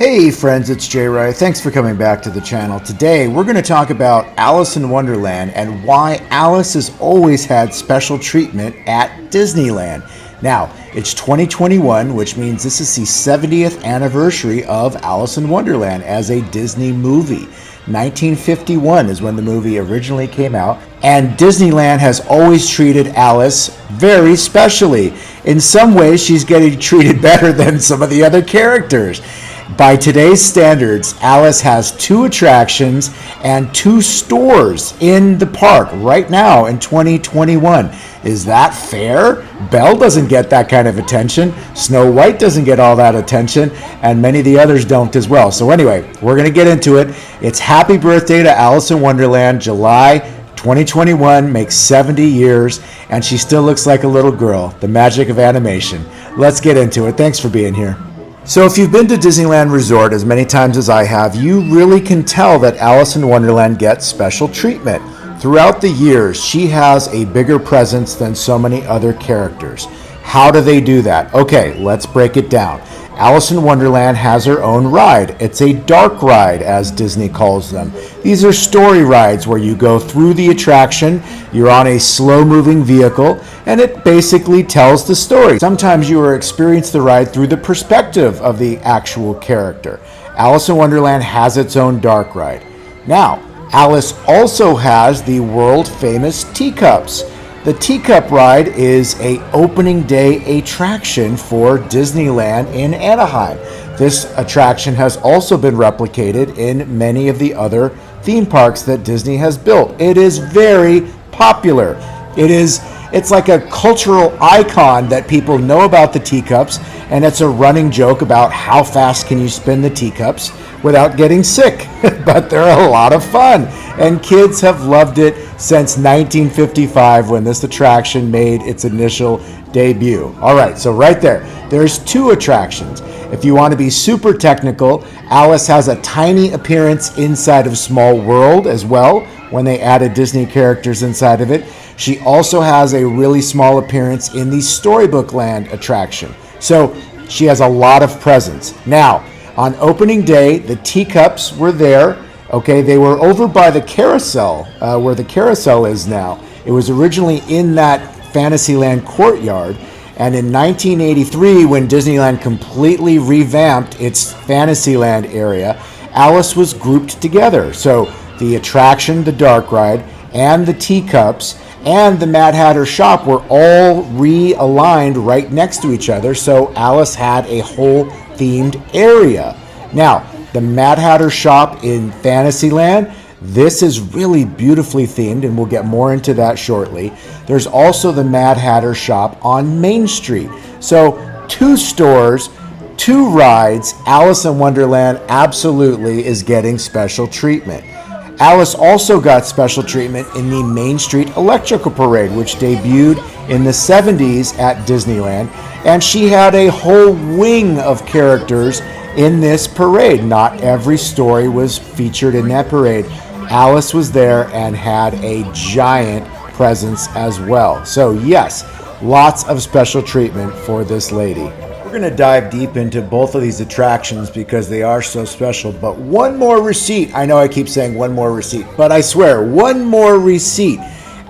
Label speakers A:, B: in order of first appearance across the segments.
A: Hey friends, it's JayRy. Thanks for coming back to the channel. Today we're going to talk about Alice in Wonderland and why Alice has always had special treatment at Disneyland. Now, it's 2021, which means this is the 70th anniversary of Alice in Wonderland as a Disney movie. 1951 is when the movie originally came out, and Disneyland has always treated Alice very specially. In some ways, she's getting treated better than some of the other characters. By today's standards, Alice has 2 attractions and 2 stores in the park right now in 2021. Is that fair? Belle doesn't get that kind of attention. Snow White doesn't get all that attention, and many of the others don't as well. So anyway, we're going to get into it. It's happy birthday to Alice in Wonderland. July 2021 makes 70 years, and she still looks like a little girl. The magic of animation. Let's get into it. Thanks for being here. So if you've been to Disneyland Resort as many times as I have, you really can tell that Alice in Wonderland gets special treatment. Throughout the years, she has a bigger presence than so many other characters. How do they do that? Okay, let's break it down. Alice in Wonderland has her own ride. It's a dark ride, as Disney calls them. These are story rides where you go through the attraction, you're on a slow-moving vehicle, and it basically tells the story. Sometimes you will experience the ride through the perspective of the actual character. Alice in Wonderland has its own dark ride. Now, Alice also has the world-famous teacups. The teacup ride is an opening day attraction for Disneyland in Anaheim. This attraction has also been replicated in many of the other theme parks that Disney has built. It is very popular. It's like a cultural icon that people know about the teacups, and it's a running joke about how fast can you spin the teacups without getting sick. But they're a lot of fun, and kids have loved it since 1955 when this attraction made its initial debut. All right, so right there's 2 attractions. If you want to be super technical, Alice has a tiny appearance inside of Small World as well when they added Disney characters inside of it. She also has a really small appearance in the Storybook Land attraction. So she has a lot of presence. Now, on opening day, the teacups were there. Okay, they were over by the carousel, where the carousel is now. It was originally in that Fantasyland courtyard. And in 1983, when Disneyland completely revamped its Fantasyland area, Alice was grouped together. So the attraction, the dark ride, and the teacups, and the Mad Hatter shop were all realigned right next to each other. So Alice had a whole themed area. Now, the Mad Hatter shop in Fantasyland, this is really beautifully themed, and we'll get more into that shortly. There's also the Mad Hatter shop on Main Street. So 2 stores, 2 rides. Alice in Wonderland absolutely is getting special treatment. Alice also got special treatment in the Main Street Electrical Parade, which debuted in the 70s at Disneyland, and she had a whole wing of characters in this parade. Not every story was featured in that parade. Alice was there and had a giant presence as well. So yes, lots of special treatment for this lady. We're going to dive deep into both of these attractions because they are so special. But one more receipt. I know I keep saying one more receipt, but I swear, one more receipt.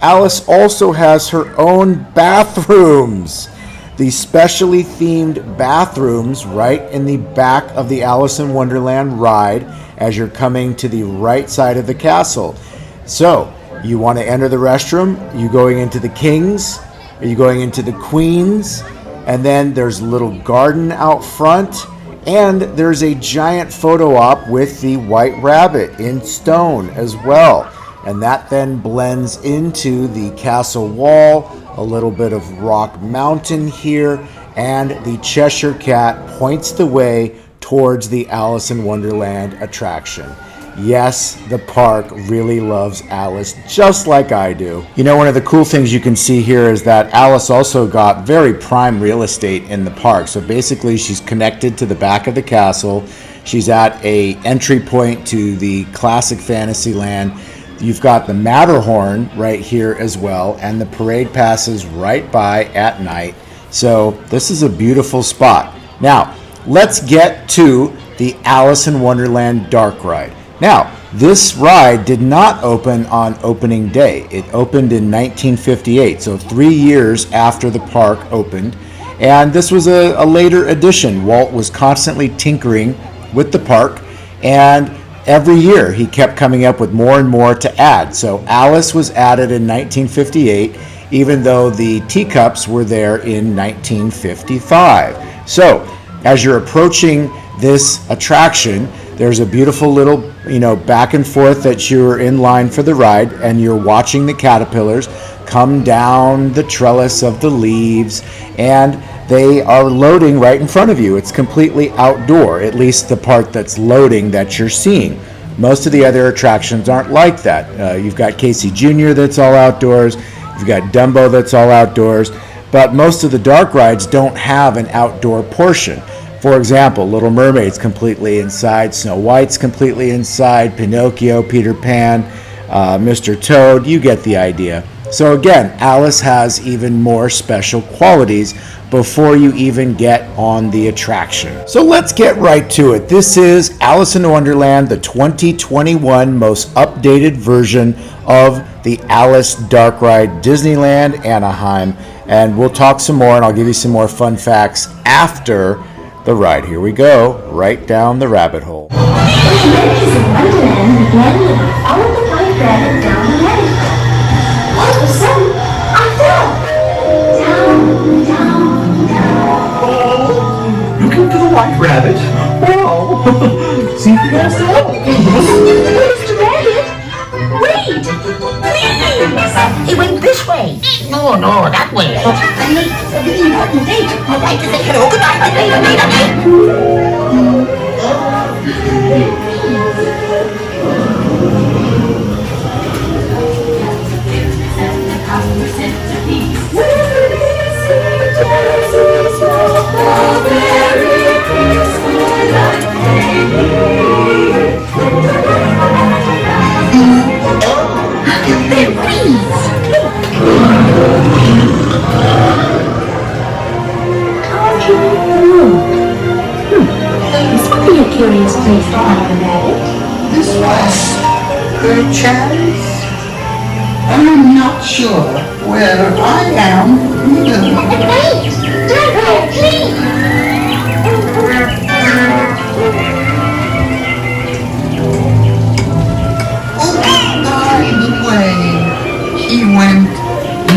A: Alice also has her own bathrooms. The specially themed bathrooms right in the back of the Alice in Wonderland ride as you're coming to the right side of the castle. So, you want to enter the restroom, you going into the Kings, are you going into the Queens, and then there's a little garden out front, and there's a giant photo op with the White Rabbit in stone as well. And that then blends into the castle wall, a little bit of Rock Mountain here, and the Cheshire Cat points the way towards the Alice in Wonderland attraction. Yes, the park really loves Alice, just like I do. You know, one of the cool things you can see here is that Alice also got very prime real estate in the park. So basically, she's connected to the back of the castle. She's at a entry point to the classic Fantasyland. You've got the Matterhorn right here as well, and the parade passes right by at night. So this is a beautiful spot. Now, let's get to the Alice in Wonderland Dark Ride. Now, this ride did not open on opening day. It opened in 1958, so 3 years after the park opened. And this was a later addition. Walt was constantly tinkering with the park, and every year he kept coming up with more and more to add. So Alice was added in 1958, even though the teacups were there in 1955. So as you're approaching this attraction, there's a beautiful little, back and forth that you're in line for the ride, and you're watching the caterpillars come down the trellis of the leaves, and they are loading right in front of you. It's completely outdoor, at least the part that's loading that you're seeing. Most of the other attractions aren't like that. You've got Casey Jr. that's all outdoors. You've got Dumbo that's all outdoors. But most of the dark rides don't have an outdoor portion. For example, Little Mermaid's completely inside, Snow White's completely inside, Pinocchio, Peter Pan, Mr. Toad, you get the idea. So again, Alice has even more special qualities before you even get on the attraction. So let's get right to it. This is Alice in Wonderland, the 2021 most updated version of the Alice Dark Ride, Disneyland, Anaheim. And we'll talk some more, and I'll give you some more fun facts after the ride. Here we go, right down the rabbit hole.
B: Adventures in Wonderland began when I followed the white dragon down the lane. All of a sudden, I fell. Down.
C: Looking for the white rabbit? Well, see for yourself.
B: Mr. Rabbit, wait! Please! It went this way.
D: No, that way.
B: A really important date. My wife is a hello. Goodbye. This would be a curious place to find a rabbit.
D: This was perchance. I'm not sure where I am either.
B: Wait! JayRyWorld, please!
D: Oh, by the way, he went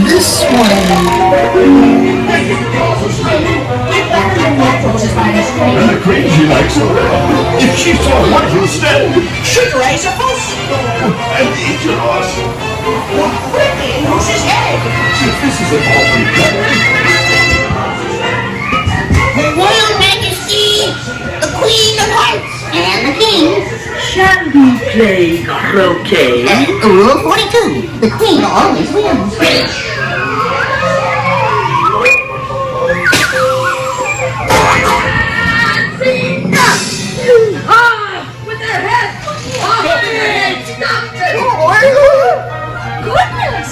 D: this way.
C: And the queen, she likes her. If she saw one instead,
D: Should raise a fuss.
C: and eat your horse.
D: Quickly, lose his head.
C: If this is an awfully
D: Her Royal Majesty, the Queen of Hearts, and the King.
E: Shall we play croquet?
D: Rule 42, the Queen always wins.
E: With their heads! Off their heads! Stop it!
B: Goodness!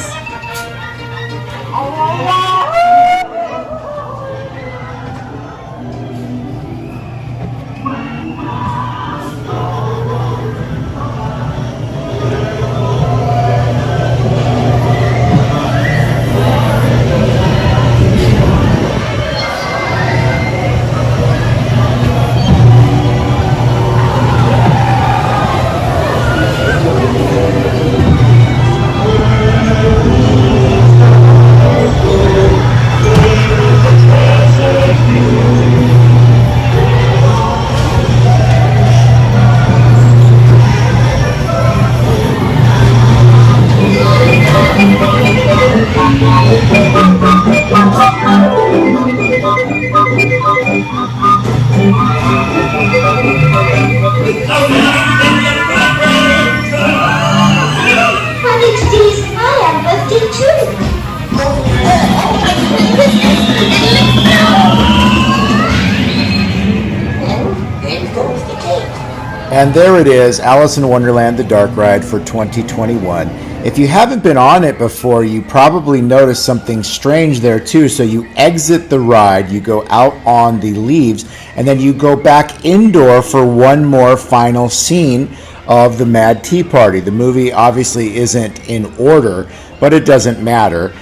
A: And there it is, Alice in Wonderland, the Dark Ride for 2021. If you haven't been on it before, you probably noticed something strange there too. So you exit the ride, you go out on the leaves, and then you go back indoor for one more final scene of the Mad Tea Party. The movie obviously isn't in order, but it doesn't matter.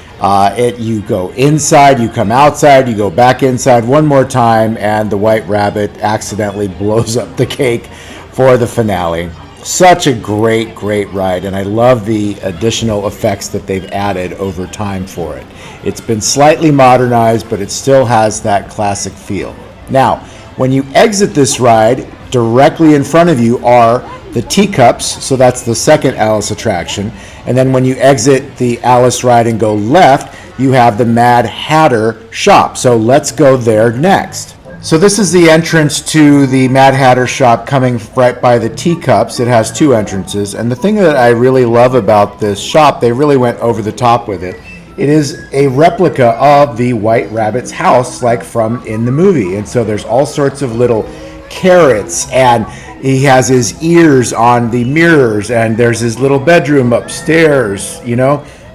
A: You go inside, you come outside, you go back inside one more time, and the White Rabbit accidentally blows up the cake for the finale. Such a great ride, and I love the additional effects that they've added over time for it. It's been slightly modernized, but it still has that classic feel. Now, when you exit this ride, directly in front of you are the teacups, so that's the second Alice attraction. And then when you exit the Alice ride and go left, you have the Mad Hatter shop. So let's go there next. So this is the entrance to the Mad Hatter shop coming right by the teacups. It has two entrances. And the thing that I really love about this shop, they really went over the top with it. It is a replica of the White Rabbit's house, like from in the movie. And so there's all sorts of little carrots, and he has his ears on the mirrors, and there's his little bedroom upstairs.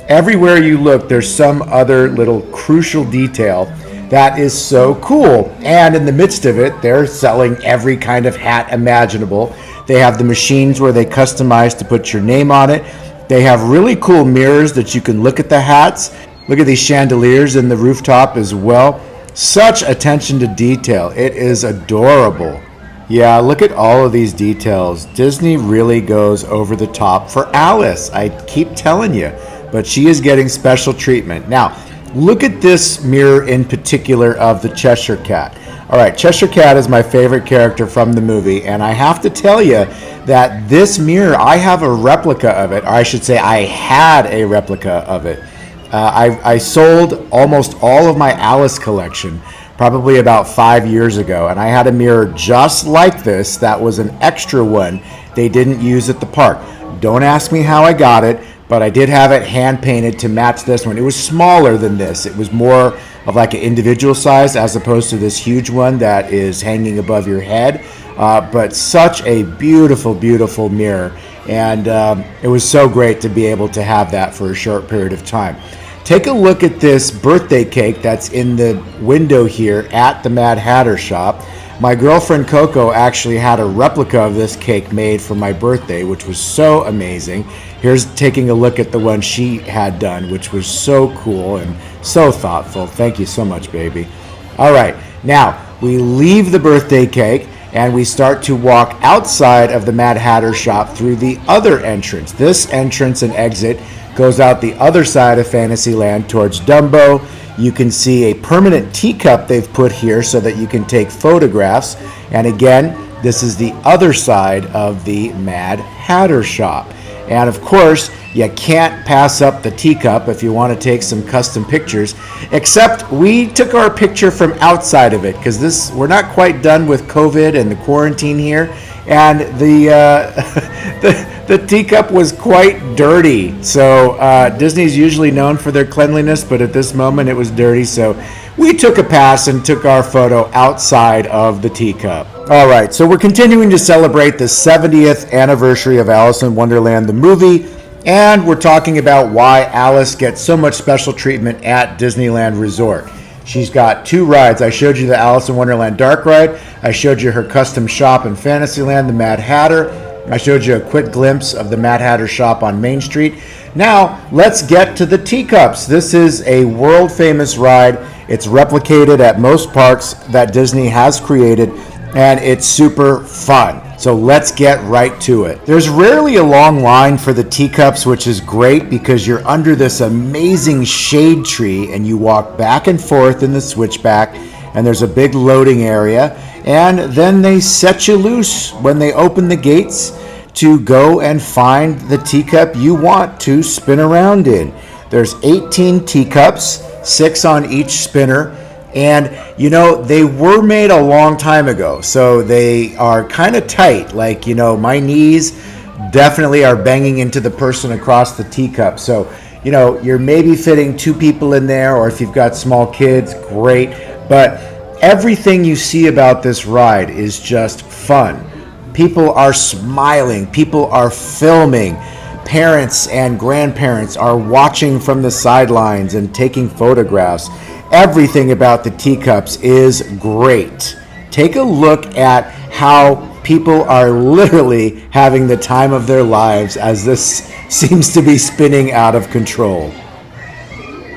A: Everywhere you look, there's some other little crucial detail that is so cool. And in the midst of it, they're selling every kind of hat imaginable. They have the machines where they customize to put your name on it. They have really cool mirrors that you can look at the hats. Look at these chandeliers in the rooftop as well. Such attention to detail. It is adorable. Yeah, look at all of these details. Disney really goes over the top for Alice. I keep telling you, but she is getting special treatment. Now, look at this mirror in particular of the Cheshire Cat. All right, Cheshire Cat is my favorite character from the movie, and I have to tell you that this mirror, I have a replica of it, or I should say I had a replica of it. I sold almost all of my Alice collection probably about 5 years ago, and I had a mirror just like this that was an extra one they didn't use at the park. Don't ask me how I got it, but I did have it hand painted to match this one. It was smaller than this. It was more of like an individual size as opposed to this huge one that is hanging above your head. But such a beautiful mirror, and it was so great to be able to have that for a short period of time. Take a look at this birthday cake that's in the window here at the Mad Hatter shop. My girlfriend Coco actually had a replica of this cake made for my birthday, which was so amazing. Here's taking a look at the one she had done, which was so cool and so thoughtful. Thank you so much, baby. All right, now we leave the birthday cake and we start to walk outside of the Mad Hatter shop through the other entrance. This entrance and exit goes out the other side of Fantasyland towards Dumbo. You can see a permanent teacup they've put here so that you can take photographs. And again, this is the other side of the Mad Hatter shop. And of course, you can't pass up the teacup if you want to take some custom pictures, except we took our picture from outside of it because we're not quite done with COVID and the quarantine here. And the teacup was quite dirty. So Disney's usually known for their cleanliness, but at this moment it was dirty. So we took a pass and took our photo outside of the teacup. All right, so we're continuing to celebrate the 70th anniversary of Alice in Wonderland, the movie, and we're talking about why Alice gets so much special treatment at Disneyland Resort. She's got two rides. I showed you the Alice in Wonderland Dark Ride. I showed you her custom shop in Fantasyland, the Mad Hatter. I showed you a quick glimpse of the Mad Hatter shop on Main Street. Now, let's get to the teacups. This is a world-famous ride. It's replicated at most parks that Disney has created, and it's super fun. So let's get right to it. There's rarely a long line for the teacups, which is great because you're under this amazing shade tree and you walk back and forth in the switchback, and there's a big loading area, and then they set you loose when they open the gates to go and find the teacup you want to spin around in. There's 18 teacups, 6 on each spinner. And, you know, they were made a long time ago, so they are kind of tight. Like, you know, my knees definitely are banging into the person across the teacup. So, you know, you're maybe fitting 2 people in there, or if you've got small kids, great. But everything you see about this ride is just fun. People are smiling. People are filming. parents and grandparents are watching from the sidelines and taking photographs. Everything about the teacups is great. Take a look at how people are literally having the time of their lives as this seems to be spinning out of control.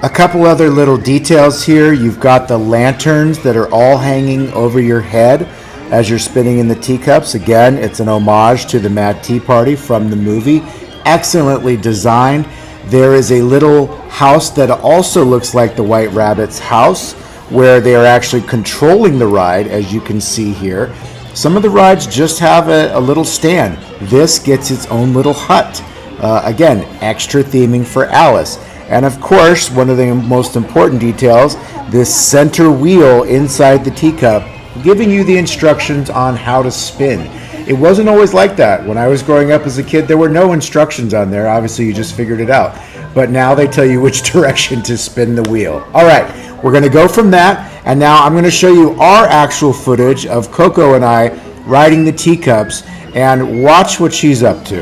A: A couple other little details here. You've got the lanterns that are all hanging over your head as you're spinning in the teacups. Again, it's an homage to the Mad Tea Party from the movie. Excellently designed. There is a little house that also looks like the White Rabbit's house, where they are actually controlling the ride, as you can see here. Some of the rides just have a little stand. This gets its own little hut. Again, extra theming for Alice. And of course, one of the most important details, this center wheel inside the teacup, giving you the instructions on how to spin. It wasn't always like that. When I was growing up as a kid, there were no instructions on there. Obviously, you just figured it out. But now they tell you which direction to spin the wheel. All right, we're going to go from that. And now I'm going to show you our actual footage of Coco and I riding the teacups, and watch what she's up to.
F: We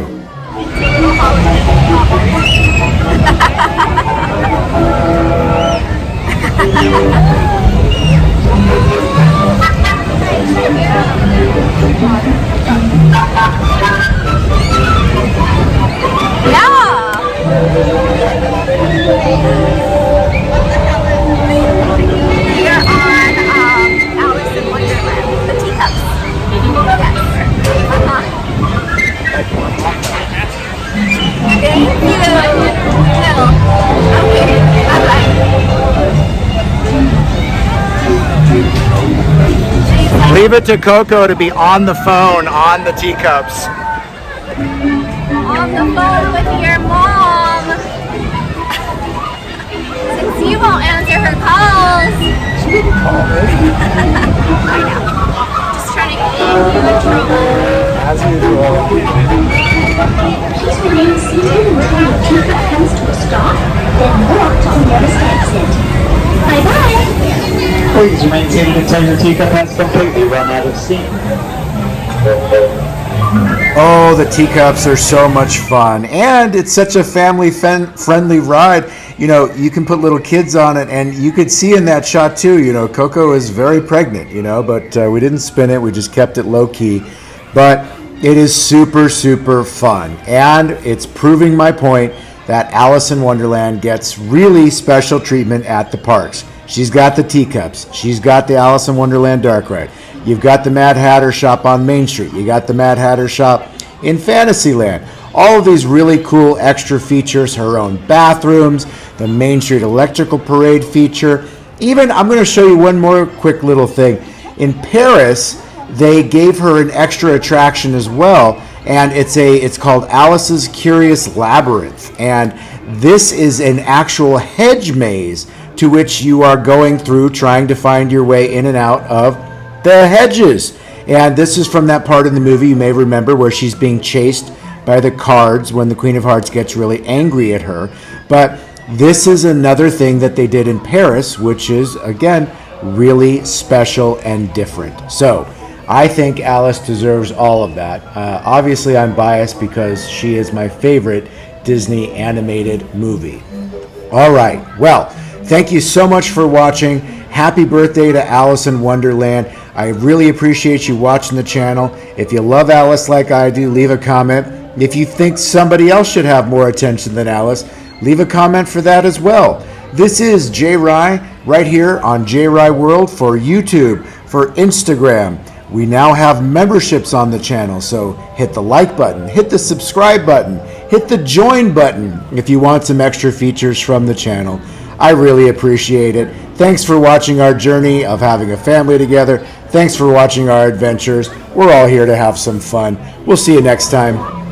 F: are on Alice in Wonderland, the teacups. Thank you. No. Okay. Bye-bye.
A: Leave it to Coco to be on the phone on the teacups.
F: On the phone with your mom. Since you won't answer her calls.
A: She didn't call me.
F: I know. Just trying to get you in trouble.
A: As usual.
B: Please remain seated until your teacup comes to a stop, then walk on the other exit. Bye-bye.
G: Please remain seated until your teacup has completely run out of steam.
A: Oh, the teacups are so much fun, and it's such a family-friendly ride. You know, you can put little kids on it, and you could see in that shot too, you know, Coco is very pregnant, you know, but we didn't spin it, we just kept it low-key. But it is super, super fun, and it's proving my point that Alice in Wonderland gets really special treatment at the parks. She's got the teacups, she's got the Alice in Wonderland dark ride. You've got the Mad Hatter shop on Main Street. You got the Mad Hatter shop in Fantasyland. All of these really cool extra features, her own bathrooms, the Main Street Electrical Parade feature. Even, I'm going to show you one more quick little thing. In Paris, they gave her an extra attraction as well, and it's called Alice's Curious Labyrinth. And this is an actual hedge maze to which you are going through trying to find your way in and out of the hedges. And this is from that part in the movie you may remember where she's being chased by the cards when the Queen of Hearts gets really angry at her. But this is another thing that they did in Paris, which is, again, really special and different. So I think Alice deserves all of that. Obviously, I'm biased because she is my favorite Disney animated movie. All right. Well, thank you so much for watching. Happy birthday to Alice in Wonderland. I really appreciate you watching the channel. If you love Alice like I do, leave a comment. If you think somebody else should have more attention than Alice, leave a comment for that as well. This is JayRy right here on JayRyWorld for YouTube, for Instagram. We now have memberships on the channel, so hit the like button, hit the subscribe button, hit the join button if you want some extra features from the channel. I really appreciate it. Thanks for watching our journey of having a family together. Thanks for watching our adventures. We're all here to have some fun. We'll see you next time.